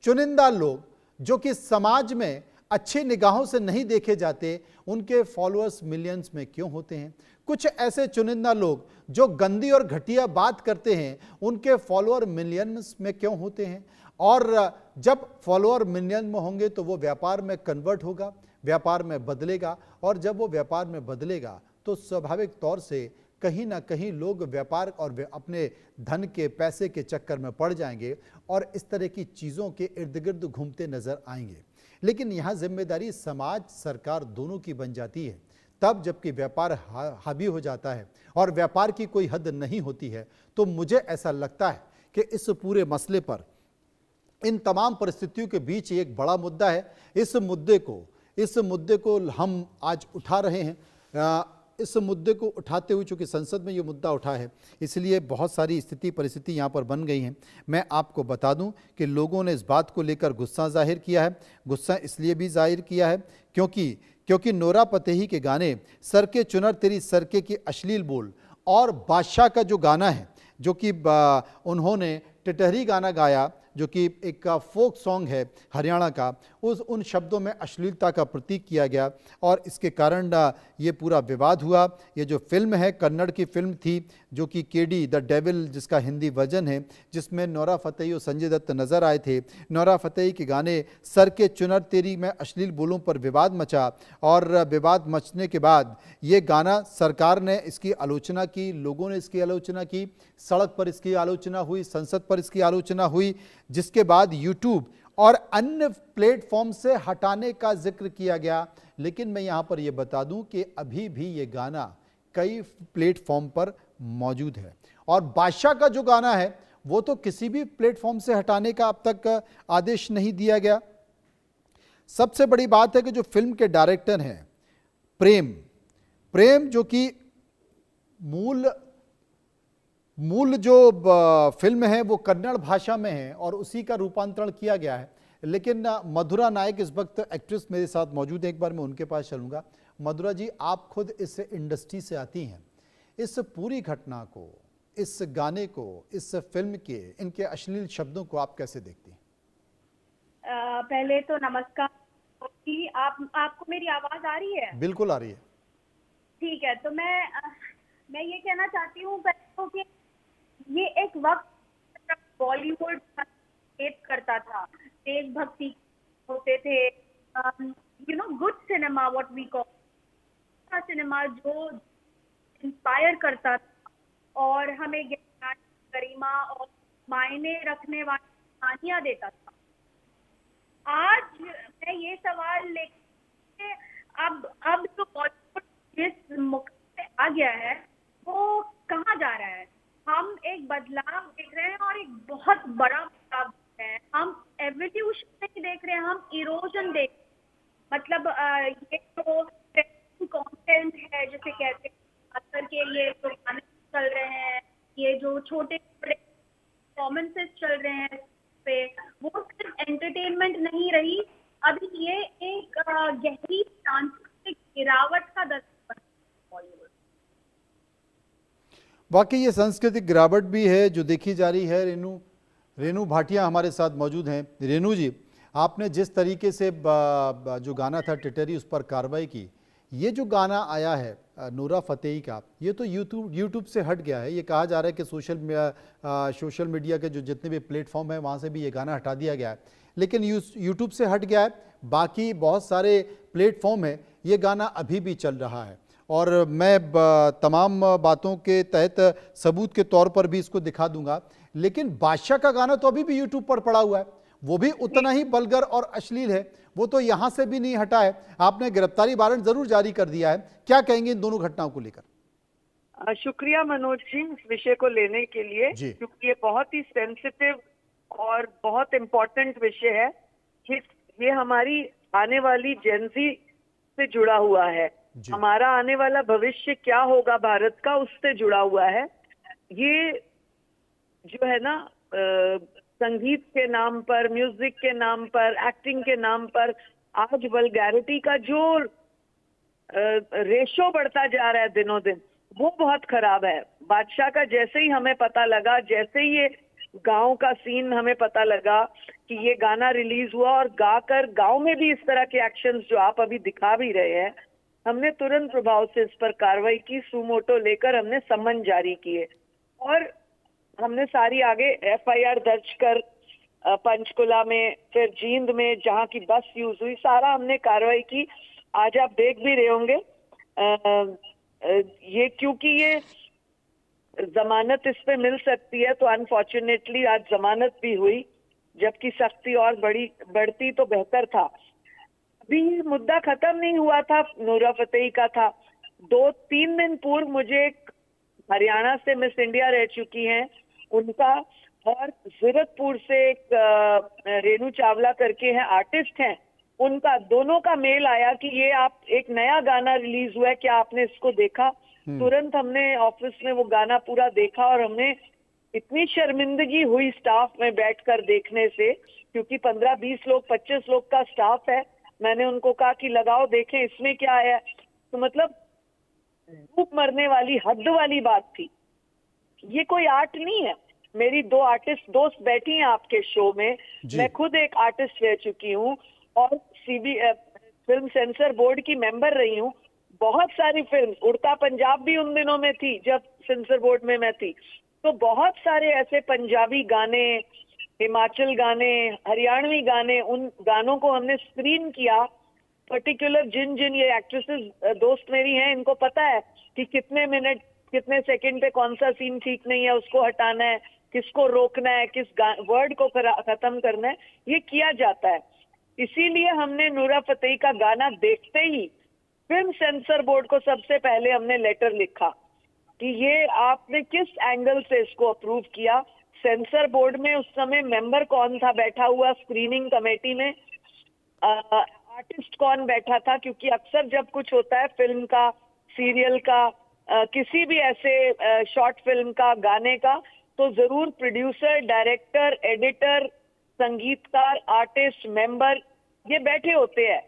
चुनिंदा लोग जो कि समाज में अच्छी निगाहों से नहीं देखे जाते, उनके फॉलोअर्स मिलियंस में क्यों होते हैं? कुछ ऐसे चुनिंदा लोग जो गंदी और घटिया बात करते हैं, उनके फॉलोअर मिलियंस में क्यों होते हैं? और जब फॉलोअर मिलियन में होंगे तो वो व्यापार में कन्वर्ट होगा, व्यापार में बदलेगा, और जब वो व्यापार में बदलेगा तो स्वाभाविक तौर से कहीं ना कहीं लोग व्यापार और अपने धन के, पैसे के चक्कर में पड़ जाएंगे और इस तरह की चीज़ों के इर्द गिर्द घूमते नजर आएंगे। लेकिन यहाँ जिम्मेदारी समाज, सरकार दोनों की बन जाती है तब जबकि व्यापार हावी हो जाता है और व्यापार की कोई हद नहीं होती है। तो मुझे ऐसा लगता है कि इस पूरे मसले पर, इन तमाम परिस्थितियों के बीच एक बड़ा मुद्दा है। इस मुद्दे को हम आज उठा रहे हैं। इस मुद्दे को उठाते हुए, चूंकि संसद में ये मुद्दा उठा है, इसलिए बहुत सारी परिस्थिति यहाँ पर बन गई हैं। मैं आपको बता दूं कि लोगों ने इस बात को लेकर गुस्सा जाहिर किया है। गुस्सा इसलिए भी जाहिर किया है क्योंकि नोरा फतेही के गाने सर के चुनर तेरी सरके की अश्लील बोल और बादशाह का जो गाना है, जो कि उन्होंने टिटहरी गाना गाया, जो कि एक फोक सॉन्ग है हरियाणा का, उन शब्दों में अश्लीलता का प्रतीक किया गया और इसके कारण ये पूरा विवाद हुआ। ये जो फिल्म है, कन्नड़ की फिल्म थी, जो कि केडी द डेविल जिसका हिंदी वर्जन है, जिसमें नोरा फतेही और संजय दत्त नज़र आए थे। नोरा फतेही के गाने सर के चुनर तेरी में अश्लील बोलों पर विवाद मचा, और विवाद मचने के बाद ये गाना, सरकार ने इसकी आलोचना की, लोगों ने इसकी आलोचना की, सड़क पर इसकी आलोचना हुई, संसद पर इसकी आलोचना हुई, जिसके बाद यूट्यूब और अन्य प्लेटफॉर्म से हटाने का जिक्र किया गया। लेकिन मैं यहां पर यह बता दूं कि अभी भी ये गाना कई प्लेटफॉर्म पर मौजूद है, और बादशाह का जो गाना है वो तो किसी भी प्लेटफॉर्म से हटाने का अब तक आदेश नहीं दिया गया। सबसे बड़ी बात है कि जो फिल्म के डायरेक्टर हैं प्रेम, जो कि मूल जो फिल्म है वो कन्नड़ भाषा में है और उसी का रूपांतरण किया गया है। लेकिन मधुरा नायक इस वक्त एक्ट्रेस मेरे साथ मौजूद है, एक बार मैं उनके पास चलूंगा। मधुरा जी, आप खुद इस इंडस्ट्री से आती हैं, इस पूरी घटना को, इस गाने को, इस फिल्म के इनके अश्लील शब्दों को आप कैसे देखती हैं? पहले तो नमस्कार। आपको मेरी आवाज आ रही है? बिल्कुल आ रही है। ठीक है, तो मैं ये कहना चाहती हूँ तो कि ये एक वक्त बॉलीवुड करता था, देशभक्ति होते थे, good cinema, what we call cinema, जो इंस्पायर करता था और हमें ज्ञान, गरिमा और मायने रखने वाली कहानियां देता था। आज मैं ये सवाल लेके अब जो बॉलीवुड जिस मुख से आ गया है वो कहाँ जा रहा है? हम एक बदलाव देख रहे हैं और एक बहुत बड़ा बदलाव देख रहे हैं। हम एवोल्यूशन नहीं देख रहे हैं, हम इरोजन देख रहे हैं। मतलब ये जो कंटेंट है, जैसे कहते हैं, असर के लिए जो गाने चल रहे हैं, ये जो छोटे छोटे परफॉर्मेंसेस चल रहे हैं पे, वो सिर्फ एंटरटेनमेंट नहीं रही, अभी ये एक गहरी सांस्कृतिक गिरावट का दस्तक बॉलीवुड। वाकई ये सांस्कृतिक गिरावट भी है जो देखी जा रही है। रेनू भाटिया हमारे साथ मौजूद हैं। रेनू जी, आपने जिस तरीके से जो गाना था टिटरी उस पर कार्रवाई की, ये जो गाना आया है नूरा फतेही का, ये तो यूट्यूब से हट गया है। ये कहा जा रहा है कि सोशल मीडिया के जो जितने भी प्लेटफॉर्म हैं वहाँ से भी ये गाना हटा दिया गया है, लेकिन यूट्यूब से हट गया है। बाकी बहुत सारे प्लेटफॉर्म हैं, ये गाना अभी भी चल रहा है। और मैं तमाम बातों के तहत सबूत के तौर पर भी इसको दिखा दूंगा, लेकिन बादशाह का गाना तो अभी भी यूट्यूब पर पड़ा हुआ है, वो भी उतना ही वल्गर और अश्लील है, वो तो यहां से भी नहीं हटा है। आपने गिरफ्तारी वारंट जरूर जारी कर दिया है, क्या कहेंगे इन दोनों घटनाओं को लेकर? शुक्रिया मनोज जी इस विषय को लेने के लिए, जी। क्योंकि ये बहुत ही सेंसिटिव और बहुत इम्पोर्टेंट विषय है। ये हमारी आने वाली जेनजी से जुड़ा हुआ है। हमारा आने वाला भविष्य क्या होगा भारत का, उससे जुड़ा हुआ है। ये जो है ना संगीत के नाम पर, म्यूजिक के नाम पर, एक्टिंग के नाम पर आज वल्गैरिटी का जो रेशो बढ़ता जा रहा है दिनों दिन, वो बहुत खराब है। बादशाह का जैसे ही हमें पता लगा, जैसे ही ये गांव का सीन हमें पता लगा कि ये गाना रिलीज हुआ और गाकर गांव में भी इस तरह के एक्शंस जो आप अभी दिखा भी रहे हैं, हमने तुरंत प्रभाव से इस पर कार्रवाई की। सुमोटो लेकर हमने सम्मन जारी किए और हमने सारी आगे एफआईआर दर्ज कर पंचकुला में, फिर जींद में जहां की बस यूज हुई, सारा हमने कार्रवाई की। आज आप देख भी रहे होंगे ये, क्योंकि ये जमानत इस पे मिल सकती है, तो अनफॉर्चुनेटली आज जमानत भी हुई, जबकि सख्ती और बढ़ती तो बेहतर था। अभी मुद्दा खत्म नहीं हुआ था, नूरा फतेही का था। 2-3 दिन पूर्व मुझे हरियाणा से मिस इंडिया रह चुकी हैं उनका, और जीरकपुर से एक रेनू चावला करके हैं, आर्टिस्ट हैं, उनका, दोनों का मेल आया कि ये आप एक नया गाना रिलीज हुआ है, क्या आपने इसको देखा? तुरंत हमने ऑफिस में वो गाना पूरा देखा और हमने इतनी शर्मिंदगी हुई स्टाफ में बैठकर देखने से, क्योंकि 15-20 लोग, 25 लोग का स्टाफ है। मैंने उनको कहा कि लगाओ देखें इसमें क्या है, तो मतलब धूप मरने वाली, हद वाली बात थी। ये कोई आर्ट नहीं है। मेरी 2 आर्टिस्ट दोस्त बैठी हैं आपके शो में, मैं खुद एक आर्टिस्ट रह चुकी हूँ और फिल्म सेंसर बोर्ड की मेंबर रही हूँ। बहुत सारी फिल्म, उड़ता पंजाब भी उन दिनों में थी जब सेंसर बोर्ड में मैं थी, तो बहुत सारे ऐसे पंजाबी गाने, हिमाचल गाने, हरियाणवी गाने, उन गानों को हमने स्क्रीन किया। पर्टिकुलर जिन ये एक्ट्रेसेस दोस्त मेरी हैं, इनको पता है कि कितने मिनट, कितने सेकंड पे कौन सा सीन ठीक नहीं है, उसको हटाना है, किसको रोकना है, किस वर्ड को खत्म करना है, ये किया जाता है। इसीलिए हमने नूरा फतेही का गाना देखते ही फिल्म सेंसर बोर्ड को सबसे पहले हमने लेटर लिखा कि ये आपने किस एंगल से इसको अप्रूव किया। सेंसर बोर्ड में उस समय मेंबर कौन था बैठा हुआ स्क्रीनिंग कमेटी में, आर्टिस्ट कौन बैठा था, क्योंकि अक्सर जब कुछ होता है फिल्म का, सीरियल का, किसी भी ऐसे शॉर्ट फिल्म का, गाने का, तो जरूर प्रोड्यूसर, डायरेक्टर, एडिटर, संगीतकार, आर्टिस्ट, मेंबर ये बैठे होते हैं।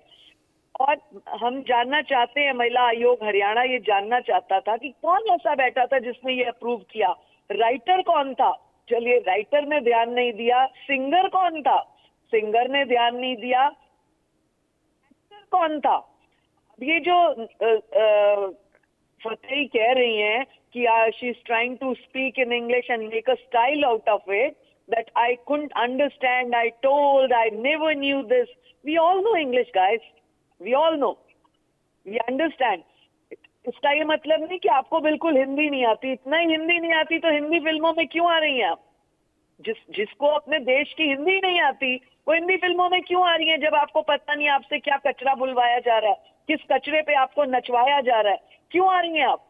और हम जानना चाहते हैं, महिला आयोग हरियाणा ये जानना चाहता था कि कौन ऐसा बैठा था जिसने ये अप्रूव किया। राइटर कौन था? चलिए, राइटर ने ध्यान नहीं दिया। सिंगर कौन था? सिंगर ने ध्यान नहीं दिया। एक्टर कौन था? अब ये जो फतेही कह रही हैं कि she is trying to speak in English and make a style out of it, that I couldn't understand, I told, I never knew this. We all know English, guys. We all know. We understand. इसका ये मतलब नहीं कि आपको बिल्कुल हिंदी नहीं आती। इतना ही हिंदी नहीं आती तो हिंदी फिल्मों में क्यों आ रही हैं आप? जिसको अपने देश की हिंदी नहीं आती वो हिंदी फिल्मों में क्यों आ रही है, जब आपको पता नहीं आपसे क्या कचरा बुलवाया जा रहा है, किस कचरे पे आपको नचवाया जा रहा है? क्यों आ रही हैं आप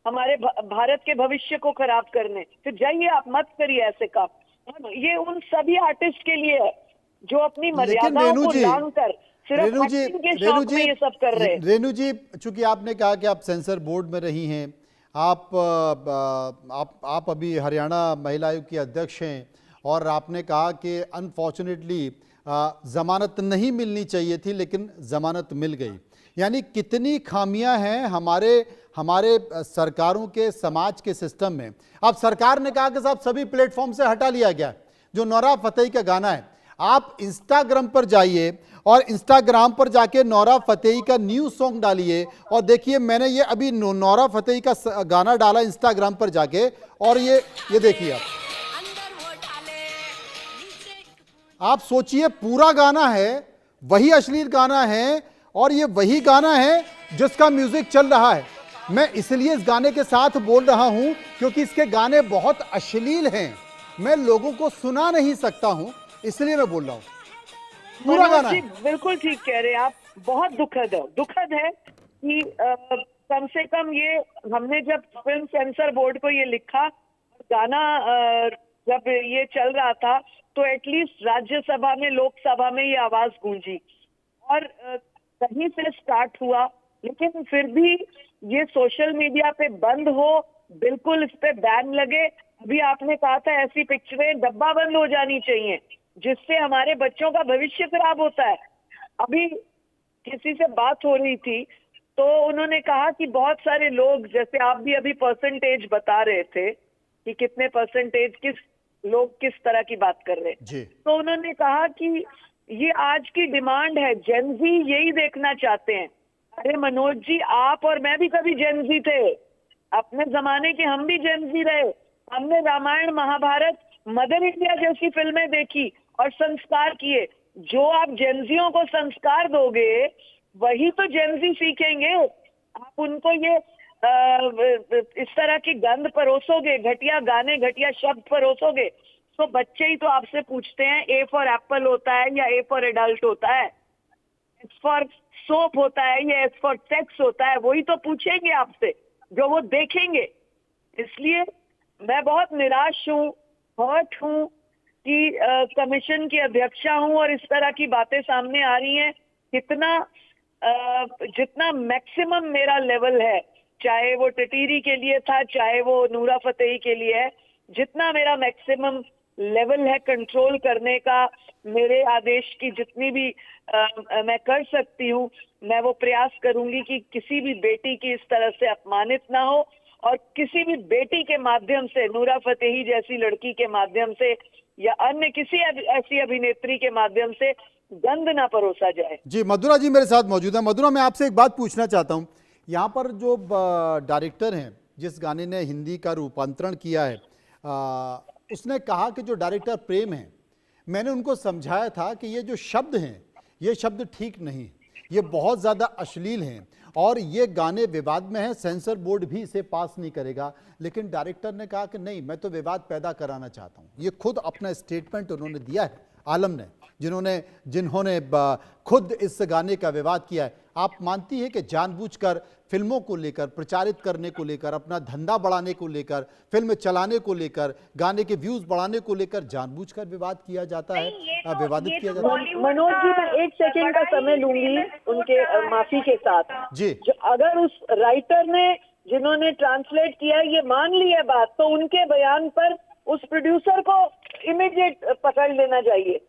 हमारे भारत के भविष्य को खराब करने? फिर जाइए, आप मत करिए ऐसे काम। ये उन सभी आर्टिस्ट के लिए है जो अपनी मर्यादाओं को लांघकर सिर्फ एक्टिंग के शौक में ये सब कर रहे हैं। रेणु जी, चूंकि आपने कहा कि आप सेंसर बोर्ड में रही हैं, आप अभी हरियाणा महिला आयोग की अध्यक्ष हैं, और आपने कहा कि अनफॉर्चुनेटली जमानत नहीं मिलनी चाहिए थी लेकिन जमानत मिल गई। यानी कितनी खामियां हैं हमारे सरकारों के, समाज के सिस्टम में। अब सरकार ने कहा कि साहब सभी प्लेटफॉर्म से हटा लिया गया जो नूरा फतेही का गाना है। आप इंस्टाग्राम पर जाइए और इंस्टाग्राम पर जाके नोरा फतेही का न्यू सॉन्ग डालिए और देखिए, मैंने ये अभी नोरा फतेही का गाना डाला इंस्टाग्राम पर जाके, और ये देखिए आप सोचिए, पूरा गाना है, वही अश्लील गाना है, और ये वही गाना है जिसका म्यूजिक चल रहा है। मैं इसलिए इस गाने के साथ बोल रहा हूं क्योंकि इसके गाने बहुत अश्लील हैं, मैं लोगों को सुना नहीं सकता हूं, इसलिए मैं बोल रहा हूं। पूरा गाना है। बिल्कुल ठीक कह रहे हैं आप। बहुत दुखद है कि कम से कम ये हमने जब फिल्म सेंसर बोर्ड को ये लिखा, गाना जब ये चल रहा था तो एटलीस्ट राज्यसभा में, लोकसभा में ये आवाज गूंजी और कहीं से स्टार्ट हुआ, लेकिन फिर भी ये सोशल मीडिया पे बंद हो, बिल्कुल इस पे बैन लगे। अभी आपने कहा था ऐसी पिक्चरें डब्बा बंद हो जानी चाहिए जिससे हमारे बच्चों का भविष्य खराब होता है। अभी किसी से बात हो रही थी तो उन्होंने कहा कि बहुत सारे लोग, जैसे आप भी अभी परसेंटेज बता रहे थे कि कितने परसेंटेज लोग किस तरह की बात कर रहे हैं, तो उन्होंने कहा कि ये आज की डिमांड है, जेनजी यही देखना चाहते हैं। अरे मनोज जी, आप और मैं भी कभी जेनजी थे, अपने जमाने के हम भी जेनजी रहे। हमने रामायण, महाभारत, मदर इंडिया जैसी फिल्में देखी और संस्कार किए। जो आप जेनजियों को संस्कार दोगे वही तो जेनजी सीखेंगे। आप उनको ये इस तरह की गंध परोसोगे, घटिया गाने, घटिया शब्द परोसोगे, तो बच्चे ही तो आपसे पूछते हैं ए फॉर एप्पल होता है या ए फॉर एडल्ट होता है, एस फॉर सोप होता है या एस फॉर सेक्स होता है, वही तो पूछेंगे आपसे जो वो देखेंगे। इसलिए मैं बहुत निराश हूँ, हर्ट हूँ कि कमीशन की अध्यक्षा हूँ और इस तरह की बातें सामने आ रही हैं। जितना मैक्सिमम मेरा लेवल है, चाहे वो टिटीरी के लिए था, चाहे वो नूरा फतेही के लिए है, जितना मेरा मैक्सिमम लेवल है कंट्रोल करने का, मेरे आदेश की जितनी भी मैं कर सकती हूँ, मैं वो प्रयास करूंगी कि किसी भी बेटी की इस तरह से अपमानित ना हो और किसी भी बेटी के माध्यम से, नूरा फतेही जैसी लड़की के माध्यम से या अन्य किसी ऐसी अभिनेत्री के माध्यम से गंद ना परोसा जाए। जी, मधुरा जी मेरे साथ मौजूद है। मधुरा, मैं आपसे एक बात पूछना चाहता हूँ। यहाँ पर जो डायरेक्टर हैं, जिस गाने ने हिंदी का रूपांतरण किया है, उसने कहा कि जो डायरेक्टर प्रेम है, मैंने उनको समझाया था कि ये जो शब्द हैं, ये शब्द ठीक नहीं, ये बहुत ज़्यादा अश्लील हैं और ये गाने विवाद में हैं, सेंसर बोर्ड भी इसे पास नहीं करेगा। लेकिन डायरेक्टर ने कहा कि नहीं, मैं तो विवाद पैदा कराना चाहता हूँ। ये खुद अपना स्टेटमेंट उन्होंने दिया है, आलम ने, जिन्होंने खुद इस गाने का विवाद किया है। आप मानती है कि जानबूझकर फिल्मों को लेकर, प्रचारित करने को लेकर, अपना धंधा बढ़ाने को लेकर, फिल्म चलाने को लेकर, गाने के व्यूज बढ़ाने को लेकर जानबूझकर विवाद किया जाता है, विवादित किया जाता है? मनोज जी, मैं एक सेकंड का समय लूंगी उनके माफी के साथ जी। अगर उस राइटर ने, जिन्होंने ट्रांसलेट किया ये मान ली है बात, तो उनके बयान पर उस प्रोड्यूसर को इमीडिएट पकड़ लेना चाहिए।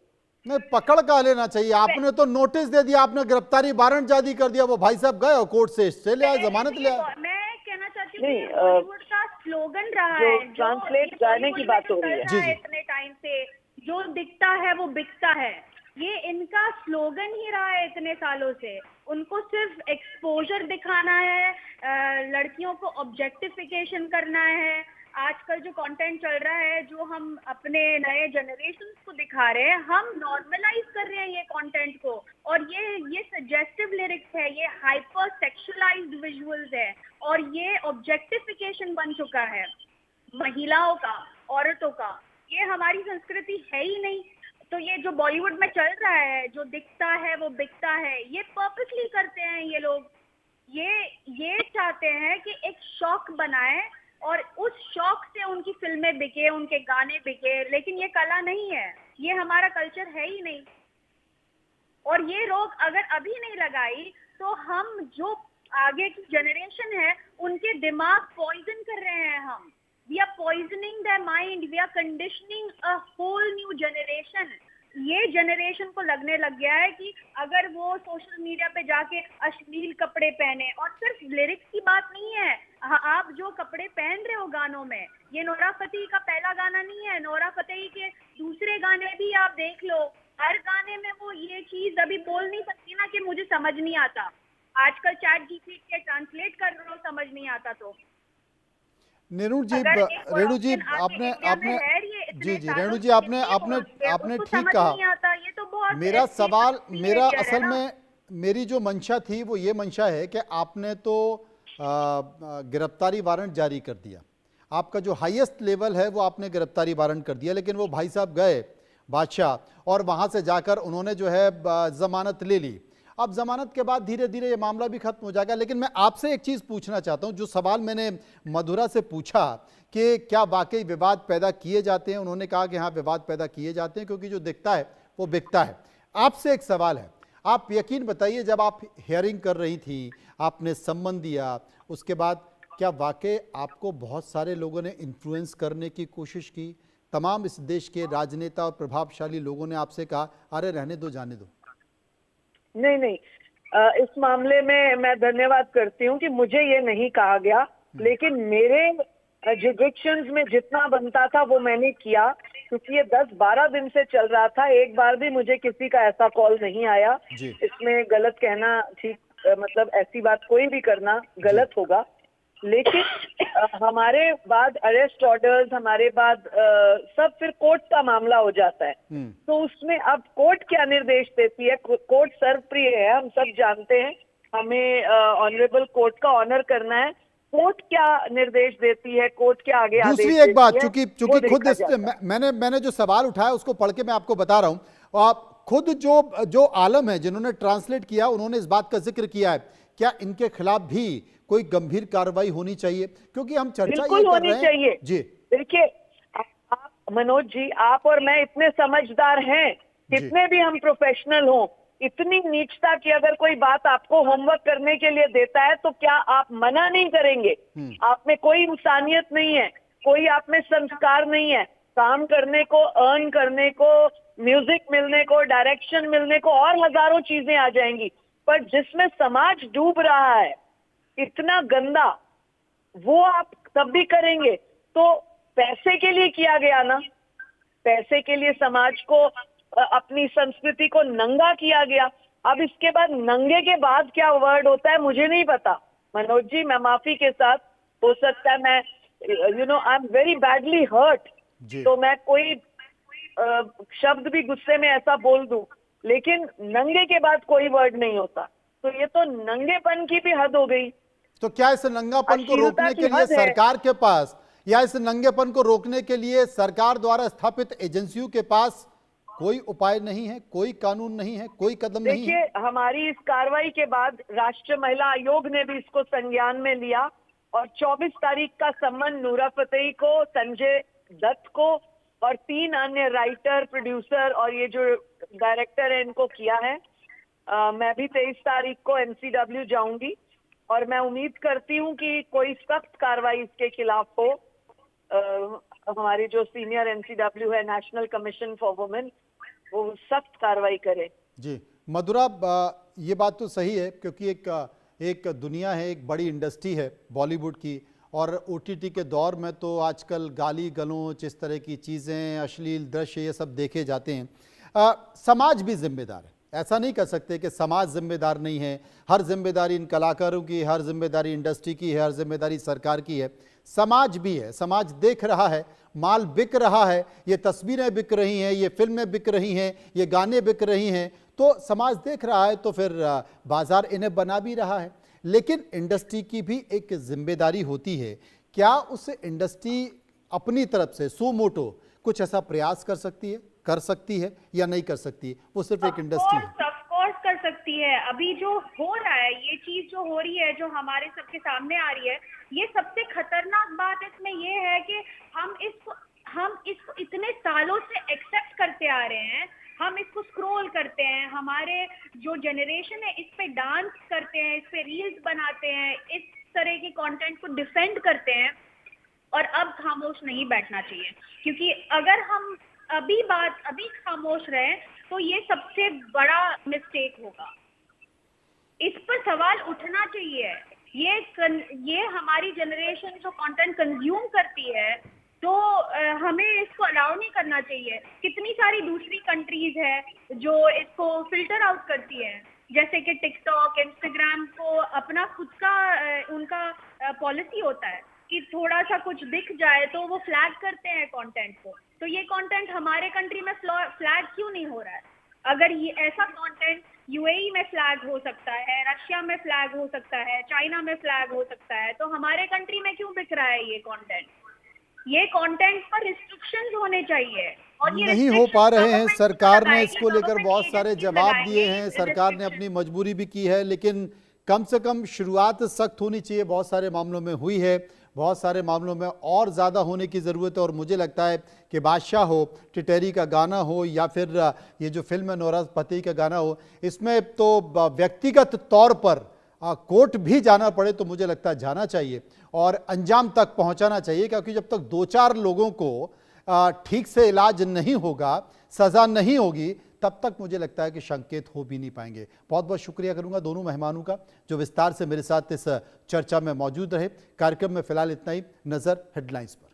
नहीं, पकड़ का लेना चाहिए? आपने तो नोटिस दे दिया, आपने गिरफ्तारी वारंट जारी कर दिया, वो भाई साहब गए और कोर्ट से ले आए, जमानत ले आए। मैं कहना चाहती हूँ कि बॉलीवुड का स्लोगन रहा है, जो ट्रांसलेट करने की बात हो रही है, जी, इतने टाइम से, जो दिखता है वो बिकता है, ये इनका स्लोगन ही रहा है इतने सालों से। उनको सिर्फ एक्सपोजर दिखाना है, लड़कियों को ऑब्जेक्टिफिकेशन करना है। आजकल जो कंटेंट चल रहा है, जो हम अपने नए जनरेशन को दिखा रहे हैं, हम नॉर्मलाइज कर रहे हैं ये कंटेंट को, और ये सजेस्टिव लिरिक्स है, ये हाइपर सेक्सुअलाइज्ड विजुअल्स है, और ये ऑब्जेक्टिफिकेशन बन चुका है महिलाओं का, औरतों का। ये हमारी संस्कृति है ही नहीं। तो ये जो बॉलीवुड में चल रहा है, जो दिखता है वो बिकता है, ये पर्पसली करते हैं ये लोग। ये चाहते हैं कि एक शौक बनाए और उस शौक से उनकी फिल्में बिके, उनके गाने बिके, लेकिन ये कला नहीं है, ये हमारा कल्चर है ही नहीं। और ये रोक अगर अभी नहीं लगाई तो हम जो आगे की जनरेशन है उनके दिमाग पॉइजन कर रहे हैं हम। We are poisoning their mind, we are conditioning a whole new generation. ये जनरेशन को लगने लग गया है कि अगर वो सोशल मीडिया पे जाके अश्लील कपड़े पहने, और सिर्फ लिरिक्स की बात नहीं है, आप जो कपड़े पहन रहे हो गानों में, ये नोरा फतेही का पहला गाना नहीं है, नोरा फतेही के दूसरे गाने भी आप देख लो, हर गाने में वो ये चीज अभी बोल नहीं सकती ना कि मुझे समझ नहीं आता। आजकल चैट जीपीटी के ट्रांसलेट कर रहे हो, समझ नहीं आता तो। रेणु जी, अगर एक रेणु जी, ऑप्शन आके इंडिया में है ये इतने जी जी, सालों रेणु जी, से आपने नहीं आपने पहुंच गए, आपने उसको ठीक समझ कहा। नहीं आता, ये तो बहुत मेरा सवाल, मेरा teenager है असल ना। में मेरी जो मंशा थी वो ये मंशा है कि आपने तो गिरफ्तारी वारंट जारी कर दिया, आपका जो हाईएस्ट लेवल है वो आपने गिरफ्तारी वारंट कर दिया, लेकिन वो भाई साहब गए बादशाह और वहाँ से जाकर उन्होंने जो है ज़मानत ले ली। अब ज़मानत के बाद धीरे धीरे ये मामला भी ख़त्म हो जाएगा। लेकिन मैं आपसे एक चीज़ पूछना चाहता हूँ, जो सवाल मैंने मधुरा से पूछा कि क्या वाकई विवाद पैदा किए जाते हैं, उन्होंने कहा कि हाँ विवाद पैदा किए जाते हैं क्योंकि जो दिखता है वो बिकता है। आपसे एक सवाल है, आप यकीन बताइए, जब आप हियरिंग कर रही थी, आपने सम्मन दिया, उसके बाद क्या वाकई आपको बहुत सारे लोगों ने इन्फ्लुएंस करने की कोशिश की? तमाम इस देश के राजनेता और प्रभावशाली लोगों ने आपसे कहा अरे रहने दो, जाने दो? नहीं नहीं, इस मामले में मैं धन्यवाद करती हूँ कि मुझे ये नहीं कहा गया, लेकिन मेरे जुडिक्शंस में जितना बनता था वो मैंने किया, क्योंकि ये 10-12 दिन से चल रहा था। एक बार भी मुझे किसी का ऐसा कॉल नहीं आया। जी। इसमें गलत कहना ठीक, मतलब ऐसी बात कोई भी करना गलत होगा। लेकिन हमारे बाद अरेस्ट ऑर्डर्स, हमारे बाद सब फिर कोर्ट का मामला हो जाता है। तो उसमें अब कोर्ट क्या निर्देश देती है? कोर्ट सर्वप्रिय है, हम सब जानते हैं, हमें ऑनरेबल कोर्ट का ऑनर करना है। कोर्ट क्या निर्देश देती है, कोर्ट के आगे आदेश दूसरी देती एक बात, है, चूंकि वो खुद देखा इस जाता है। मैंने जो सवाल उठाया उसको पढ़ के मैं आपको बता रहा हूं, और आप खुद जो आलम है जिन्होंने ट्रांसलेट किया, उन्होंने इस बात का जिक्र किया है, क्या इनके खिलाफ भी कोई गंभीर कार्रवाई होनी चाहिए? क्योंकि हम चर्चा ये बिल्कुल कर होनी रहे हैं चाहिए जी। देखिए, आप मनोज जी, आप और मैं इतने समझदार हैं, कितने भी हम प्रोफेशनल हों, इतनी नीचता की अगर कोई बात आपको होमवर्क करने के लिए देता है तो क्या आप मना नहीं करेंगे? आप में कोई इंसानियत नहीं है, कोई आप में संस्कार नहीं है। काम करने को, अर्न करने को, म्यूजिक मिलने को, डायरेक्शन मिलने को और हजारों चीजें आ जाएंगी, पर जिसमें समाज डूब रहा है इतना गंदा, वो आप तब भी करेंगे? तो पैसे के लिए किया गया ना, पैसे के लिए समाज को, अपनी संस्कृति को नंगा किया गया। अब इसके बाद नंगे के बाद क्या वर्ड होता है मुझे नहीं पता मनोज जी, मैं माफी के साथ, हो सकता है मैं I am very badly hurt, तो मैं कोई शब्द भी गुस्से में ऐसा बोल दूं, लेकिन नंगे के बाद कोई वर्ड नहीं होता। तो ये तो नंगेपन की भी हद हो गई। तो क्या इस नंगापन को अश्लीलता रोकने की के लिए हद है। सरकार के पास, या इस नंगेपन को रोकने के लिए सरकार द्वारा स्थापित एजेंसियों के पास कोई उपाय नहीं है, कोई कानून नहीं है, कोई कदम नहीं है? देखिए, हमारी इस कार्रवाई के बाद राष्ट्रीय महिला आयोग ने भी इसको संज्ञान में लिया और 24 तारीख का सम्मन नूरा फतेही को, संजय दत्त को और 3 अन्य राइटर, प्रोड्यूसर और ये जो डायरेक्टर है इनको किया है। मैं भी 23 तारीख को NCW जाऊंगी और मैं उम्मीद करती हूँ कि कोई सख्त कार्रवाई इसके खिलाफ हो। हमारी जो सीनियर NCW है, नेशनल कमीशन फॉर वुमेन, वो सख्त कार्रवाई करे। जी मधुरा, ये बात तो सही है, क्योंकि एक दुनिया है, एक बड़ी इंडस्ट्री है बॉलीवुड की, और OTT के दौर में तो आजकल गाली गलौच, इस तरह की चीज़ें, अश्लील दृश्य, ये सब देखे जाते हैं। समाज भी जिम्मेदार है, ऐसा नहीं कर सकते कि समाज जिम्मेदार नहीं है। हर जिम्मेदारी इन कलाकारों की, हर जिम्मेदारी इंडस्ट्री की है, हर जिम्मेदारी सरकार की है। समाज भी है, समाज देख रहा है, माल बिक रहा है, ये तस्वीरें बिक रही हैं, ये फिल्में बिक रही हैं, ये गाने बिक रही हैं, तो समाज देख रहा है, तो फिर बाजार इन्हें बना भी रहा है। लेकिन इंडस्ट्री की भी एक जिम्मेदारी होती है। क्या उस इंडस्ट्री अपनी तरफ से सो मोटो कुछ ऐसा प्रयास कर सकती है या नहीं कर सकती है? वो सिर्फ एक इंडस्ट्री है। ऑफ कोर्स कर सकती है। अभी जो हो रहा है, ये चीज जो हो रही है, जो हमारे सबके सामने आ रही है, ये सबसे खतरनाक बात इसमें ये है कि हम इसको इतने सालों से एक्सेप्ट करते आ रहे हैं, हम इसको स्क्रॉल करते हैं, हमारे जो जनरेशन है इस पे डांस करते हैं, इस पे रील्स बनाते हैं, इस तरह के कंटेंट को डिफेंड करते हैं, और अब खामोश नहीं बैठना चाहिए, क्योंकि अगर हम अभी खामोश रहे तो ये सबसे बड़ा मिस्टेक होगा। इस पर सवाल उठना चाहिए। ये हमारी जनरेशन जो कंटेंट कंज्यूम करती है, तो हमें इसको अलाउ नहीं करना करना चाहिए। कितनी सारी दूसरी कंट्रीज है जो इसको फिल्टर आउट करती है, जैसे कि टिकटॉक, इंस्टाग्राम को अपना खुद का उनका पॉलिसी होता है कि थोड़ा सा कुछ दिख जाए तो वो फ्लैग करते हैं कंटेंट को। तो ये कंटेंट हमारे कंट्री में फ्लैग क्यों नहीं हो रहा है? अगर ये ऐसा कंटेंट यूएई में फ्लैग हो सकता है, रशिया में फ्लैग हो सकता है, चाइना में फ्लैग हो सकता है, तो हमारे कंट्री में क्यों बिक रहा है ये कंटेंट? ये कंटेंट पर रिस्ट्रिक्शंस होने चाहिए और ये नहीं हो पा रहे हैं। सरकार ने इसको लेकर government बहुत सारे agencies जवाब लगाएंगे दिए हैं, सरकार ने अपनी मजबूरी भी की है, लेकिन कम से कम शुरुआत सख्त होनी चाहिए। बहुत सारे मामलों में हुई है, बहुत सारे मामलों में और ज़्यादा होने की ज़रूरत है। और मुझे लगता है कि बादशाह हो, टिटेरी का गाना हो, या फिर ये जो फिल्म है नौराज फतेही का गाना हो, इसमें तो व्यक्तिगत तौर पर कोर्ट भी जाना पड़े तो मुझे लगता है जाना चाहिए और अंजाम तक पहुंचाना चाहिए, क्योंकि जब तक 2-4 लोगों को ठीक से इलाज नहीं होगा, सज़ा नहीं होगी, तब तक मुझे लगता है कि संकेत हो भी नहीं पाएंगे। बहुत बहुत शुक्रिया करूंगा दोनों मेहमानों का जो विस्तार से मेरे साथ इस चर्चा में मौजूद रहे। कार्यक्रम में फिलहाल इतना ही। नज़र हेडलाइंस पर।